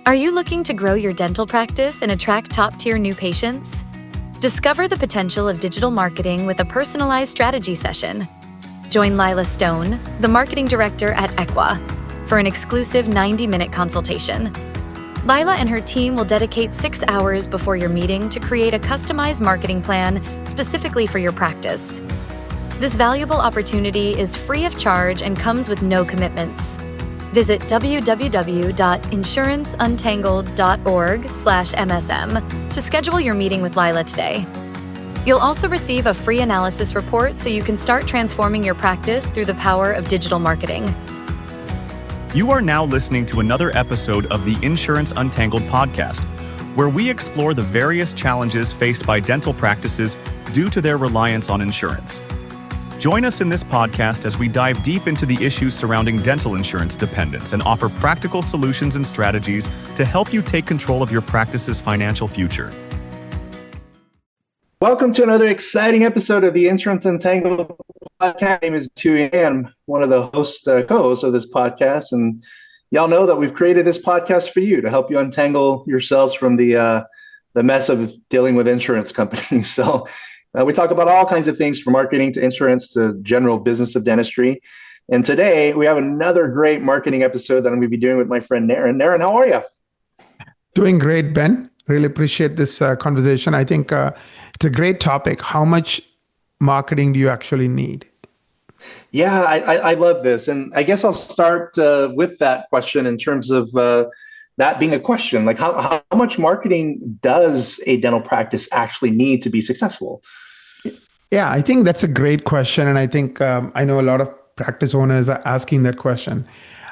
Are you looking to grow your dental practice and attract top-tier new patients? Discover the potential of digital marketing with a personalized strategy session. Join Lila Stone, the marketing director at Ekwa, for an exclusive 90-minute consultation. Lila and her team will dedicate 6 hours before your meeting to create a customized marketing plan specifically for your practice. This valuable opportunity is free of charge and comes with no commitments. Visit www.insuranceuntangledorg/MSM to schedule your meeting with Lila today. You'll also receive a free analysis report so you can start transforming your practice through the power of digital marketing. You are now listening to another episode of the Insurance Untangled podcast, where we explore the various challenges faced by dental practices due to their reliance on insurance. Join us in this podcast as we dive deep into the issues surrounding dental insurance dependence and offer practical solutions and strategies to help you take control of your practice's financial future. Welcome to another exciting episode of the Insurance Untangled podcast. My name is Tuinei. I'm one of the co-hosts of this podcast, and y'all know that we've created this podcast for you to help you untangle yourselves from the mess of dealing with insurance companies. So we talk about all kinds of things from marketing to insurance to general business of dentistry. And today we have another great marketing episode that I'm going to be doing with my friend Naren. Naren, how are you? Doing great, Ben. Really appreciate this conversation. I think it's a great topic. How much marketing do you actually need? Yeah, I love this. And I guess I'll start with that question in terms of that being a question. Like how much marketing does a dental practice actually need to be successful? Yeah, I think that's a great question. And I think I know a lot of practice owners are asking that question.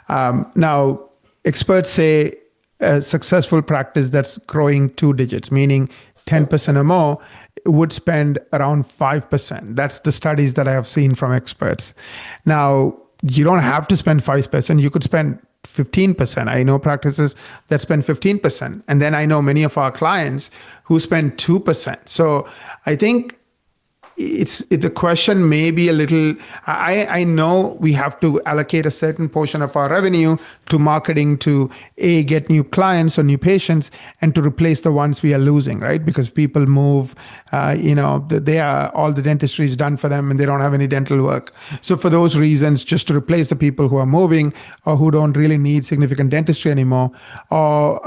Now, experts say a successful practice that's growing 2 digits, meaning 10% or more, would spend around 5%. That's the studies that I have seen from experts. Now, you don't have to spend 5%. You could spend 15%. I know practices that spend 15%. And then I know many of our clients who spend 2%. So I think the question may be a little, I know we have to allocate a certain portion of our revenue to marketing to get new clients or new patients and to replace the ones we are losing, right? Because people move, they are, all the dentistry is done for them and they don't have any dental work. So for those reasons, just to replace the people who are moving or who don't really need significant dentistry anymore, or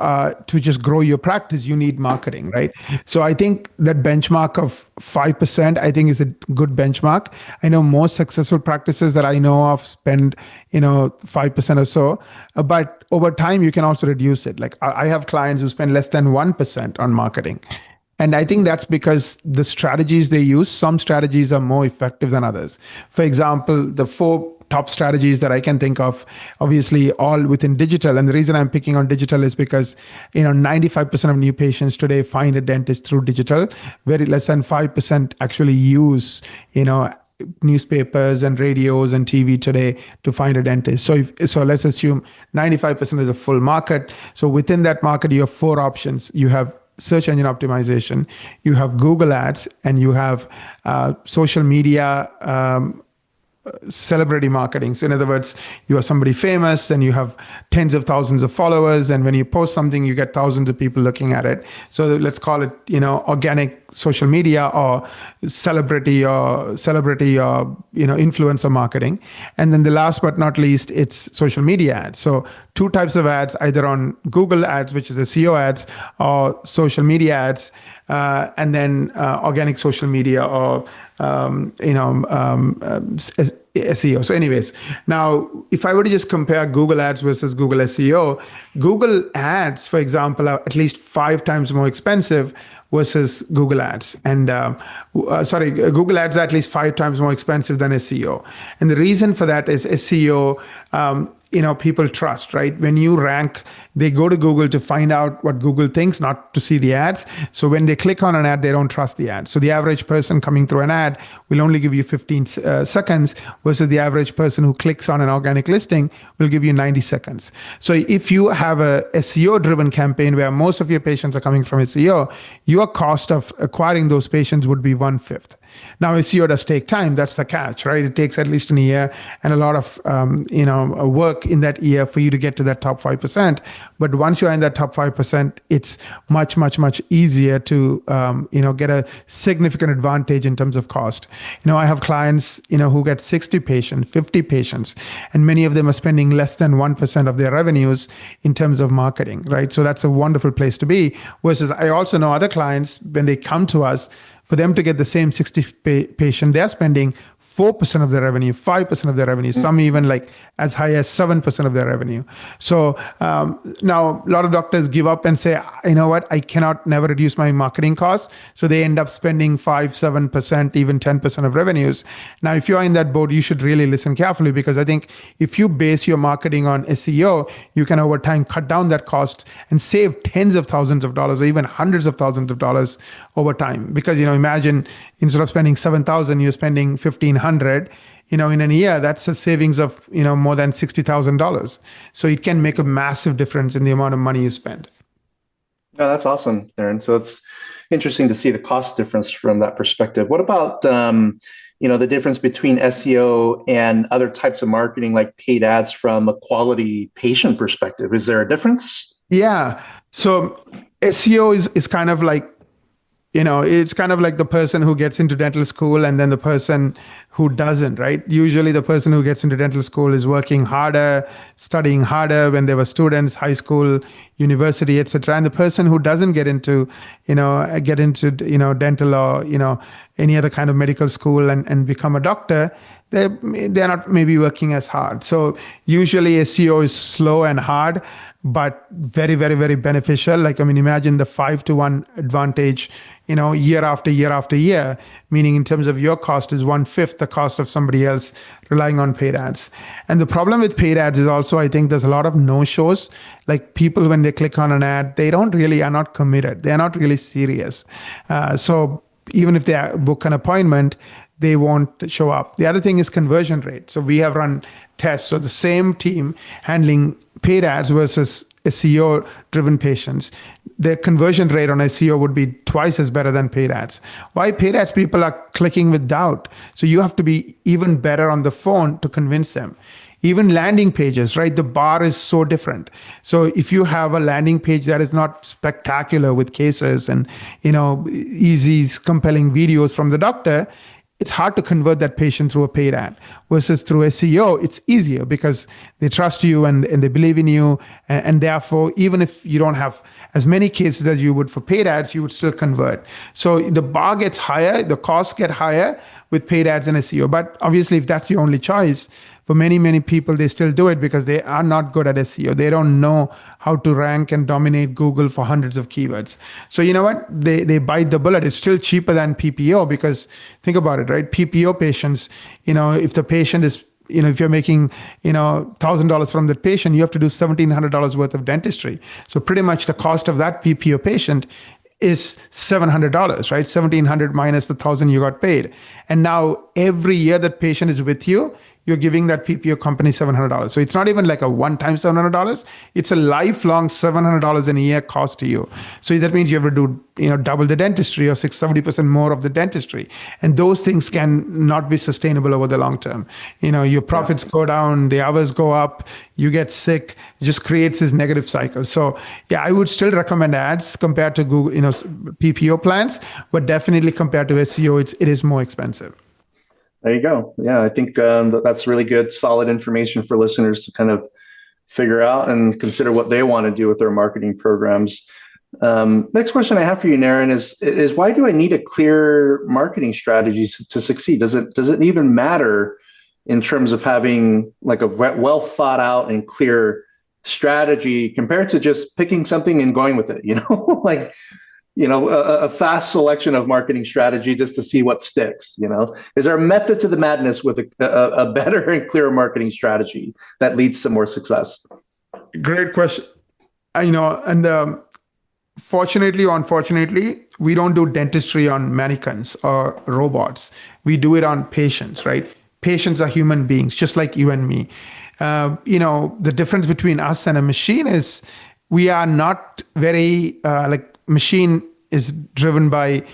to just grow your practice, you need marketing, right? So I think that benchmark of 5%, I think is a good benchmark. I know most successful practices that I know of spend, 5% or so, but over time you can also reduce it. Like I have clients who spend less than 1% on marketing. And I think that's because the strategies they use, some strategies are more effective than others. For example, the 4 top strategies that I can think of, obviously all within digital. And the reason I'm picking on digital is because, 95% of new patients today find a dentist through digital. Very less than 5% actually use, newspapers and radios and TV today to find a dentist. So let's assume 95% is the full market. So within that market, you have 4 options. You have search engine optimization, you have Google ads, and you have social media celebrity marketing. So in other words, you are somebody famous and you have tens of thousands of followers. And when you post something, you get thousands of people looking at it. So let's call it, organic social media or celebrity or influencer marketing. And then the last but not least, it's social media ads. So 2 types of ads, either on Google ads, which is SEO ads, or social media ads, and then organic social media or SEO. So anyways, now if I were to just compare Google ads versus Google SEO, Google ads, for example, are at least 5 times more expensive versus Google ads. And Google ads are at least 5 times more expensive than SEO. And the reason for that is SEO, people trust, right? When you rank, they go to Google to find out what Google thinks, not to see the ads. So when they click on an ad, they don't trust the ad. So the average person coming through an ad will only give you 15 seconds versus the average person who clicks on an organic listing will give you 90 seconds. So if you have a SEO-driven campaign where most of your patients are coming from SEO, your cost of acquiring those patients would be 1/5. Now, SEO does take time. That's the catch, right? It takes at least a year and a lot of work in that year for you to get to that top 5%. But once you're in that top 5%, it's much, much, much easier to get a significant advantage in terms of cost. I have clients who get 60 patients, 50 patients, and many of them are spending less than 1% of their revenues in terms of marketing, right? So that's a wonderful place to be. Versus I also know other clients, when they come to us, for them to get the same 60 patient, they're spending 4% of their revenue, 5% of their revenue, some even like as high as 7% of their revenue. So now a lot of doctors give up and say, you know what, I cannot never reduce my marketing costs. So they end up spending 5, 7%, even 10% of revenues. Now, if you're in that boat, you should really listen carefully, because I think if you base your marketing on SEO, you can over time cut down that cost and save tens of thousands of dollars or even hundreds of thousands of dollars over time. Because, imagine instead of spending 7,000, you're spending 1,500. In a year, that's a savings of more than $60,000. So it can make a massive difference in the amount of money you spend. Oh, that's awesome, Naren. So it's interesting to see the cost difference from that perspective. What about the difference between SEO and other types of marketing, like paid ads, from a quality patient perspective? Is there a difference? Yeah. So SEO is kind of like, it's kind of like the person who gets into dental school and then the person who doesn't, right? Usually the person who gets into dental school is working harder, studying harder when they were students, high school, university, etc. And the person who doesn't get into dental or, any other kind of medical school and become a doctor, they're not maybe working as hard. So usually SEO is slow and hard, but very, very, very beneficial. Like, imagine the 5-to-1 advantage, year after year after year, meaning in terms of your cost is 1/5 the cost of somebody else relying on paid ads. And the problem with paid ads is also, I think there's a lot of no-shows. Like, people, when they click on an ad, they are not committed. They're not really serious. So even if they book an appointment, they won't show up. The other thing is conversion rate. So we have run tests. So the same team handling paid ads versus SEO driven patients, the conversion rate on SEO would be twice as better than paid ads. Why? Paid ads, people are clicking with doubt. So you have to be even better on the phone to convince them. Even landing pages, right? The bar is so different. So if you have a landing page that is not spectacular with cases and, easy, compelling videos from the doctor, it's hard to convert that patient through a paid ad. Versus through SEO, it's easier because they trust you and they believe in you. And therefore, even if you don't have as many cases as you would for paid ads, you would still convert. So the bar gets higher, the costs get higher with paid ads and SEO. But obviously, if that's your only choice, for many, many people, they still do it because they are not good at SEO. They don't know how to rank and dominate Google for hundreds of keywords. So you know what? They bite the bullet. It's still cheaper than PPO, because think about it, right? PPO patients, if the patient is, if you're making, $1,000 from that patient, you have to do $1,700 worth of dentistry. So pretty much the cost of that PPO patient is $700, right? $1,700 minus the $1,000 you got paid. And now every year that patient is with you, you're giving that PPO company $700. So it's not even like a one-time $700. It's a lifelong $700 in a year cost to you. So that means you have to do, double the dentistry or 70% more of the dentistry. And those things can not be sustainable over the long term. Your profits go down, the hours go up, you get sick, it just creates this negative cycle. So yeah, I would still recommend ads compared to Google, PPO plans, but definitely compared to SEO, it is more expensive. There you go. Yeah, I think that's really good, solid information for listeners to kind of figure out and consider what they want to do with their marketing programs. Next question I have for you, Naren, is why do I need a clear marketing strategy to succeed? Does it even matter in terms of having like a well thought out and clear strategy compared to just picking something and going with it? A fast selection of marketing strategy just to see what sticks. Is there a method to the madness with a better and clearer marketing strategy that leads to more success? Great question. Fortunately or unfortunately, we don't do dentistry on mannequins or robots. We do it on patients, right? Patients are human beings, just like you and me. The difference between us and a machine is we are not very machine is driven by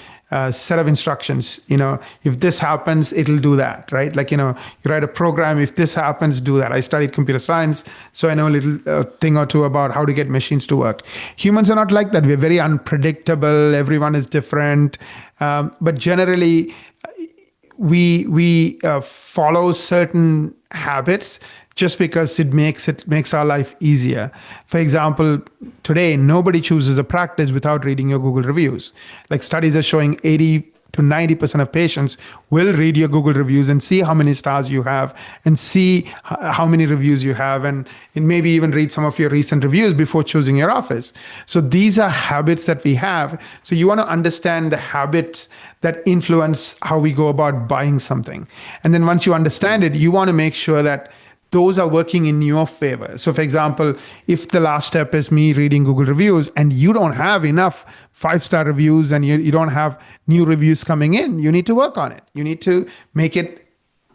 set of instructions. If this happens, it'll do that, right? Like, you write a program, if this happens, do that. I studied computer science, so I know a little thing or two about how to get machines to work. Humans are not like that. We're very unpredictable. Everyone is different. But generally, we follow certain habits just because it makes our life easier. For example, today, nobody chooses a practice without reading your Google reviews. Like, studies are showing 80 to 90% of patients will read your Google reviews and see how many stars you have and see how many reviews you have, and maybe even read some of your recent reviews before choosing your office. So these are habits that we have. So you want to understand the habits that influence how we go about buying something. And then once you understand it, you want to make sure that those are working in your favor. So for example, if the last step is me reading Google reviews and you don't have enough 5-star reviews and you don't have new reviews coming in, you need to work on it. You need to make it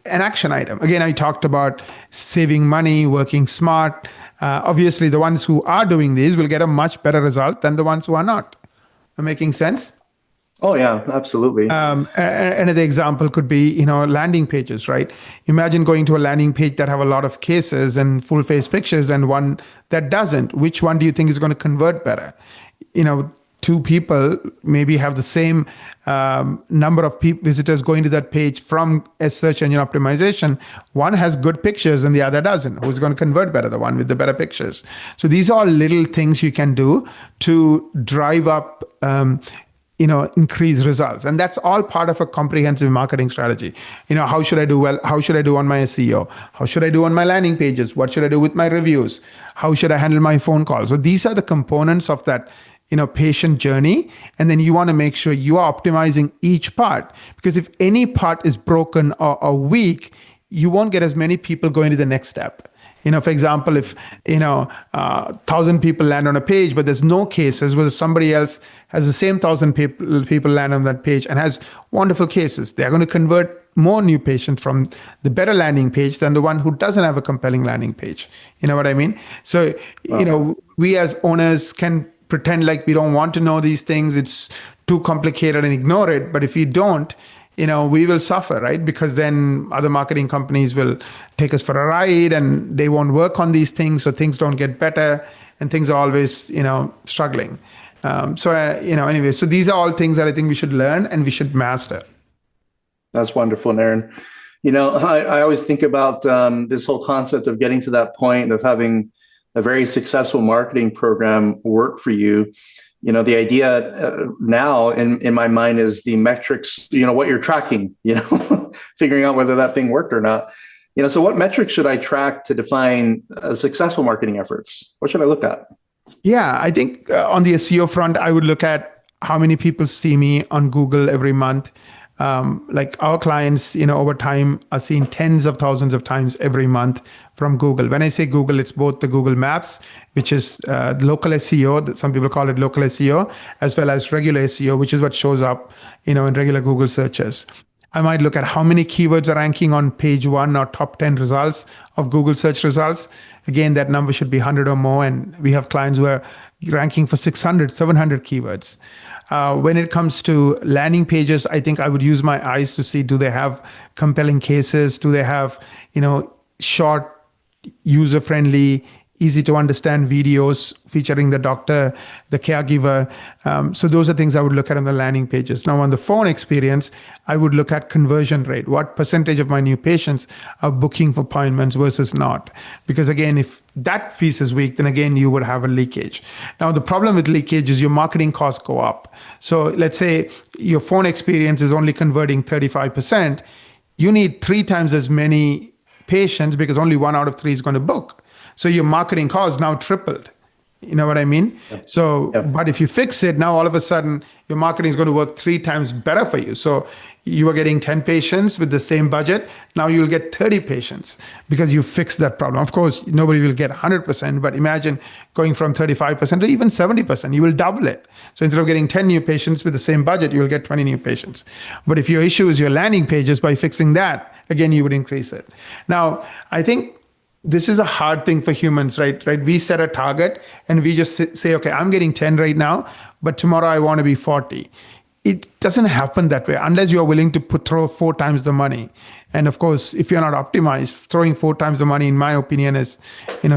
an action item. Again, I talked about saving money, working smart. Obviously, the ones who are doing these will get a much better result than the ones who are not. Am I making sense? Oh, yeah, absolutely. Another example could be, landing pages, right? Imagine going to a landing page that have a lot of cases and full face pictures and one that doesn't. Which one do you think is going to convert better? Two people maybe have the same number of visitors going to that page from a search engine optimization. One has good pictures and the other doesn't. Who's going to convert better? The one with the better pictures. So these are little things you can do to drive up increase results. And that's all part of a comprehensive marketing strategy. How should I do well? How should I do on my SEO? How should I do on my landing pages? What should I do with my reviews? How should I handle my phone calls? So these are the components of that, patient journey. And then you want to make sure you are optimizing each part, because if any part is broken or weak, you won't get as many people going to the next step. For example, if 1,000 people land on a page, but there's no cases, where somebody else has the same 1,000 people land on that page and has wonderful cases, they're going to convert more new patients from the better landing page than the one who doesn't have a compelling landing page. You know what I mean? So, we as owners can pretend like we don't want to know these things. It's too complicated and ignore it. But if you don't, we will suffer, right? Because then other marketing companies will take us for a ride and they won't work on these things. So things don't get better and things are always, struggling. Anyway, so these are all things that I think we should learn and we should master. That's wonderful, Naren. I always think about this whole concept of getting to that point of having a very successful marketing program work for you. The idea now in my mind is the metrics, what you're tracking, figuring out whether that thing worked or not. So what metrics should I track to define successful marketing efforts? What should I look at? Yeah, I think on the SEO front, I would look at how many people see me on Google every month. Like our clients, over time are seen tens of thousands of times every month from Google. When I say Google, it's both the Google Maps, which is local SEO, some people call it local SEO, as well as regular SEO, which is what shows up, in regular Google searches. I might look at how many keywords are ranking on page 1 or top 10 results of Google search results. Again, that number should be 100 or more. And we have clients who are ranking for 600, 700 keywords. When it comes to landing pages, I think I would use my eyes to see, do they have compelling cases? Do they have, short, user-friendly, easy to understand videos featuring the doctor, the caregiver? So those are things I would look at on the landing pages. Now on the phone experience, I would look at conversion rate. What percentage of my new patients are booking for appointments versus not? Because again, if that piece is weak, then again, you would have a leakage. Now the problem with leakage is your marketing costs go up. So let's say your phone experience is only converting 35%. You need 3 times as many patients because only 1 out of 3 is going to book. So your marketing cost now tripled. You know what I mean? Yep. So, yep. But if you fix it, now all of a sudden your marketing is going to work 3 times better for you. So you are getting 10 patients with the same budget. Now you'll get 30 patients because you fixed that problem. Of course, nobody will get 100%, but imagine going from 35% to even 70%, you will double it. So instead of getting 10 new patients with the same budget, you will get 20 new patients. But if your issue is your landing pages, by fixing that, again, you would increase it. Now, I think this is a hard thing for humans, right? We set a target and we just say, okay, I'm getting 10 right now, but tomorrow I want to be 40. it doesn't happen that way unless you are willing to throw 4 times the money. And of course, if you're not optimized, throwing 4 times the money, in my opinion, is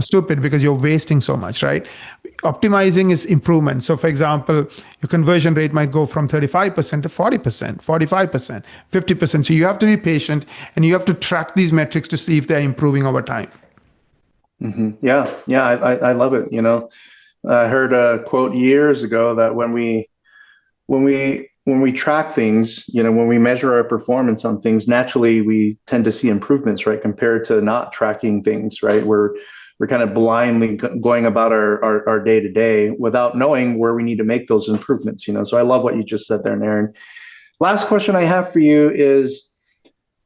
stupid, because you're wasting so much, right? Optimizing is improvement. So, for example, your conversion rate might go from 35% to 40%, 45%, 50%. So you have to be patient, and you have to track these metrics to see if they're improving over time. Mm-hmm. Yeah, I love it. I heard a quote years ago that when we track things, when we measure our performance on things, naturally we tend to see improvements, right? Compared to not tracking things, right? We're kind of blindly going about our day to day without knowing where we need to make those improvements. So I love what you just said there, Naren. Last question I have for you is,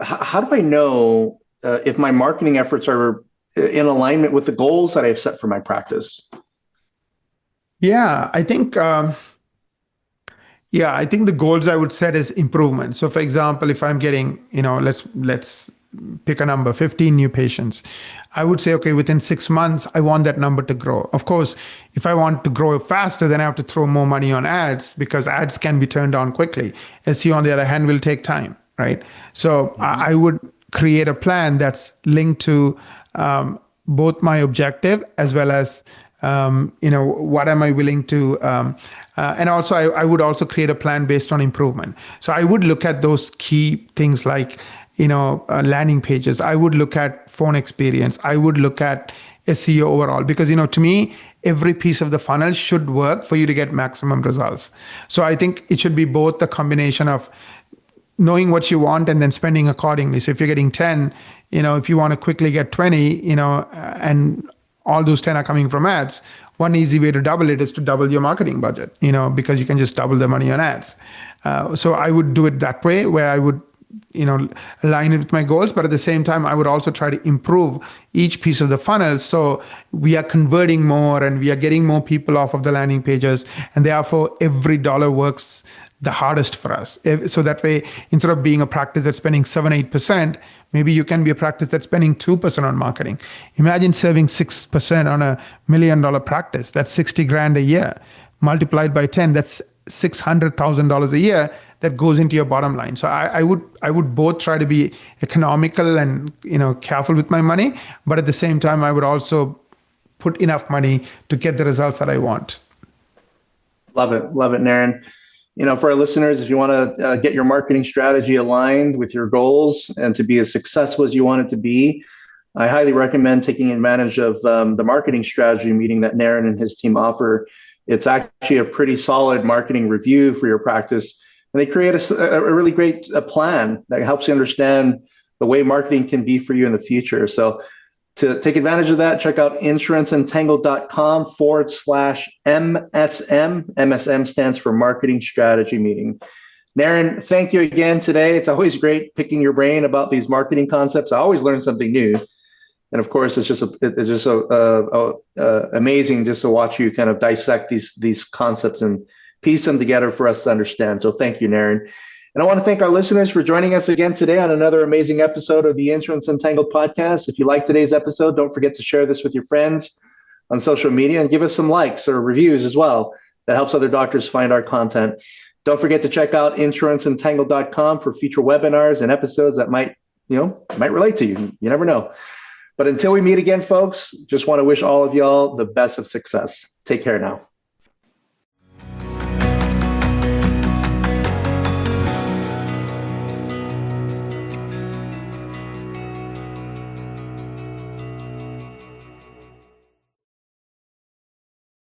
how do I know if my marketing efforts are in alignment with the goals that I've set for my practice? Yeah, I think the goals I would set is improvement. So, for example, if I'm getting, let's pick a number, 15 new patients, I would say, okay, within 6 months, I want that number to grow. Of course, if I want to grow faster, then I have to throw more money on ads, because ads can be turned on quickly. SEO, on the other hand, will take time, right? So I would create a plan that's linked to both my objective as well as what am I willing to, and also I would also create a plan based on improvement. So I would look at those key things like, landing pages. I would look at phone experience. I would look at SEO overall, because, to me, every piece of the funnel should work for you to get maximum results. So I think it should be both the combination of knowing what you want and then spending accordingly. So if you're getting 10, if you want to quickly get 20, and all those 10 are coming from ads, one easy way to double it is to double your marketing budget, because you can just double the money on ads. So I would do it that way, where I would, align it with my goals, but at the same time, I would also try to improve each piece of the funnel. So we are converting more and we are getting more people off of the landing pages. And therefore, every dollar works the hardest for us. So that way, instead of being a practice that's spending 7-8%, maybe you can be a practice that's spending 2% on marketing. Imagine saving 6% on $1 million practice. That's 60 grand a year. Multiplied by 10, that's $600,000 a year that goes into your bottom line. So I would both try to be economical and careful with my money, but at the same time, I would also put enough money to get the results that I want. Love it, Naren. For our listeners, if you want to get your marketing strategy aligned with your goals and to be as successful as you want it to be, I highly recommend taking advantage of the marketing strategy meeting that Naren and his team offer. It's actually a pretty solid marketing review for your practice. And they create a really great plan that helps you understand the way marketing can be for you in the future. So to take advantage of that, check out insuranceuntangledcom/MSM. MSM stands for Marketing Strategy Meeting. Naren, thank you again today. It's always great picking your brain about these marketing concepts. I always learn something new. And of course, it's just amazing just to watch you kind of dissect these concepts and piece them together for us to understand. So thank you, Naren. And I want to thank our listeners for joining us again today on another amazing episode of the Insurance Untangled podcast. If you like today's episode, don't forget to share this with your friends on social media and give us some likes or reviews as well. That helps other doctors find our content. Don't forget to check out insuranceuntangledcom for future webinars and episodes that might relate to you. You never know. But until we meet again, folks, just want to wish all of y'all the best of success. Take care now.